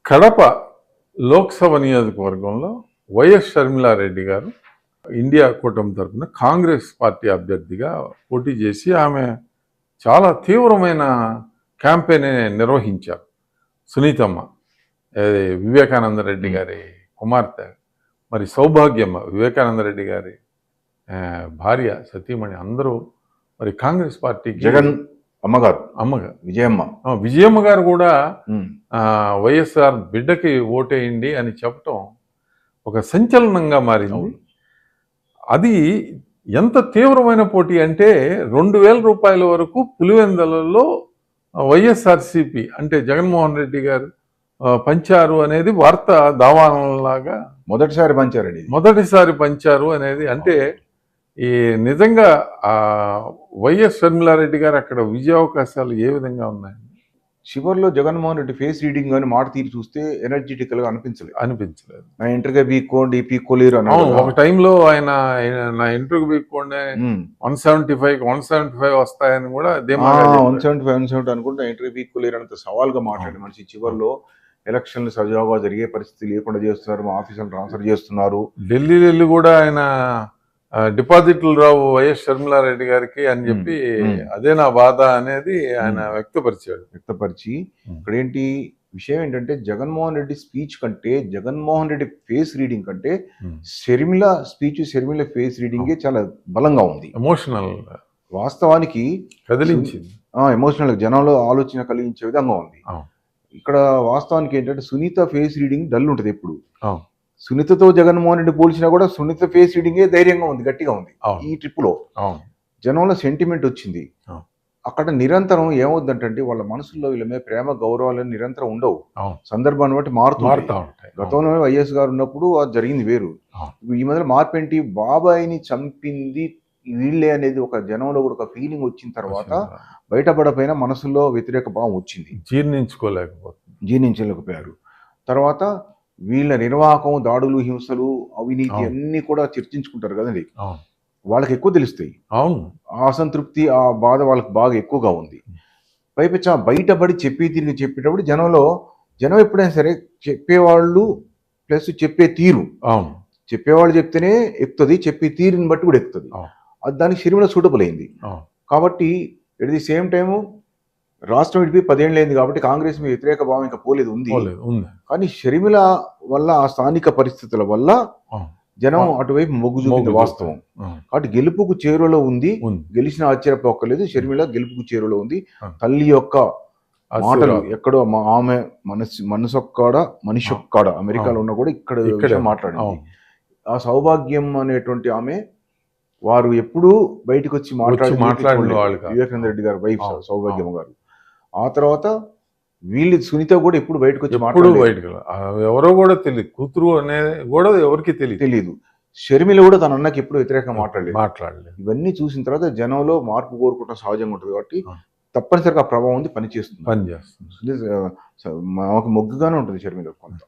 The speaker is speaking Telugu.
కడప లోక్సభ నియోజకవర్గంలో వైఎస్ షర్మిలారెడ్డి గారు ఇండియా కూటమి తరఫున కాంగ్రెస్ పార్టీ అభ్యర్థిగా పోటీ చేసి ఆమె చాలా తీవ్రమైన క్యాంపెయిన్ నిర్వహించారు. సునీతమ్మ, వివేకానంద రెడ్డి గారి కుమార్తె, మరి సౌభాగ్యమ్మ, వివేకానంద రెడ్డి గారి భార్య, సతీమణి అందరూ మరి కాంగ్రెస్ పార్టీకి జగన్ అమ్మగారు విజయమ్మ గారు కూడా వైఎస్ఆర్ బిడ్డకి ఓటేయండి అని చెప్పటం ఒక సంచలనంగా మారింది. అది ఎంత తీవ్రమైన పోటీ అంటే 2,000 రూపాయల వరకు పులివెందలలో వైఎస్ఆర్సిపి అంటే జగన్మోహన్ రెడ్డి గారు పంచారు అనేది వార్త దావానంలాగా మొదటిసారి పంచారు అనేది. అంటే ఈ నిజంగా వైఎస్ షర్మిలారెడ్డి గారు అక్కడ విజయావకాశాలు ఏ విధంగా ఉన్నాయండి? చివరిలో జగన్మోహన్ రెడ్డి ఫేస్ రీడింగ్ అని మాట తీరి చూస్తే ఎనర్జెటికల్ గా అనిపించలేదు. నా ఇంటర్గా బీక్కోండి పీక్కోలేరు అని ఒక టైంలో ఆయన నా ఇంటర్వ్యూ బీక్కోండి 175 వస్తాయని కూడా 170 అనుకుంటే ఇంటర్వ్యూ బీక్కోలేరు అంత సవాల్గా మాట్లాడే మనిషి చివరిలో ఎలక్షన్లు సజావుగా జరిగే పరిస్థితి లేకుండా చేస్తున్నారు, మా ఆఫీసులు ట్రాన్స్ఫర్ చేస్తున్నారు. ఢిల్లీ కూడా ఆయన డిపాజిట్లు రావు వైఎస్ షర్మిలారెడ్డి గారికి అని చెప్పి అదే నా బాధ అనేది ఆయన వ్యక్తపరిచి ఇక్కడేంటి విషయం ఏంటంటే జగన్మోహన్ రెడ్డి స్పీచ్ కంటే జగన్మోహన్ రెడ్డి ఫేస్ రీడింగ్ కంటే షర్మిల స్పీచ్ షర్మిల ఫేస్ రీడింగే చాలా బలంగా ఉంది. ఎమోషనల్, వాస్తవానికి కదిలించింది, ఎమోషనల్ జనంలో ఆలోచన కలిగించే విధంగా ఉంది. ఇక్కడ వాస్తవానికి ఏంటంటే సునీత ఫేస్ రీడింగ్ డల్ ఉంటుంది ఎప్పుడు. సునీతతో జగన్మోహన్ రెడ్డి పోల్చినా కూడా సునీత ఫేస్ రీడింగే ధైర్యంగా ఉంది, గట్టిగా ఉంది. ఈ ట్రిప్ లో జనంలో సెంటిమెంట్ వచ్చింది. అక్కడ నిరంతరం ఏమవుద్దంటే వాళ్ళ మనసులో వీళ్ళ మీద ప్రేమ గౌరవాలు నిరంతరం ఉండవు, సందర్భాన్ని బట్టి మారుతూ ఉంటాయి. గతంలో వైఎస్ గారు ఉన్నప్పుడు అది జరిగింది వేరు. ఈ మధ్య మార్పు ఏంటి, బాబాయిని చంపింది వీళ్ళే అనేది ఒక జనంలో కూడా ఒక ఫీలింగ్ వచ్చిన తర్వాత బయటపడపోయినా మనసులో వ్యతిరేక భావం వచ్చింది, జీర్ణించలేకపోయారు. తర్వాత వీళ్ళ నిర్వాహకం, దాడులు, హింసలు, అవినీతి అన్ని కూడా చర్చించుకుంటారు కదండి, వాళ్ళకి ఎక్కువ తెలుస్తాయి. అసంతృప్తి, ఆ బాధ వాళ్ళకి బాగా ఎక్కువగా ఉంది. పైపెచ్చ బయటపడి చెప్పేటప్పుడు జనం ఎప్పుడైనా సరే చెప్పేవాళ్ళు ప్లస్ చెప్పే తీరు, చెప్పేవాళ్ళు చెప్తేనే ఎక్కుతుంది, చెప్పే తీరుని బట్టి కూడా ఎక్కుతుంది. అది దానికి షర్మిల సూటబుల్ అయింది. కాబట్టి ఎట్ ది సేమ్ టైము రాష్ట్రం విడిపి 10 ఏళ్ళు అయింది కాబట్టి కాంగ్రెస్ మీద వ్యతిరేక భావం ఇంకా పోలేదు, ఉంది. కానీ షర్మిల వల్ల ఆ స్థానిక పరిస్థితుల వల్ల జనం అటువైపు మొగ్గు చూపింది వాస్తవం. కాబట్టి గెలుపుకు చేరువలో ఉంది, గెలిచిన ఆశ్చర్యపోక్కలేదు. షర్మిల గెలుపుకు చేరువలో ఉంది. తల్లి యొక్క మాటలు ఎక్కడో ఆమె మనిషి ఒక్కడ అమెరికాలో ఉన్నా కూడా ఇక్కడ మాట్లాడింది. ఆ సౌభాగ్యం అనేటువంటి ఆమె వారు ఎప్పుడూ బయటకు వచ్చి మాట్లాడారు, వివేకానంద రెడ్డి గారు వైఫ్ సౌభాగ్యం గారు. ఆ తర్వాత వీళ్ళు సునీత కూడా ఎప్పుడు బయటకు వచ్చి ఎవరో కూడా తెలియదు, కూతురు అనేది కూడా ఎవరికి తెలియదు. షర్మిల కూడా తన అన్నకి ఎప్పుడు వ్యతిరేకంగా మాట్లాడలేదు. ఇవన్నీ చూసిన తర్వాత జనంలో మార్పు కోరుకుంటాం సహజంగా ఉంటుంది. కాబట్టి తప్పనిసరిగా ఆ ప్రభావం ఉంది, పనిచేస్తుంది. మాకు మొగ్గుగానే ఉంటుంది షర్మిల కొంత.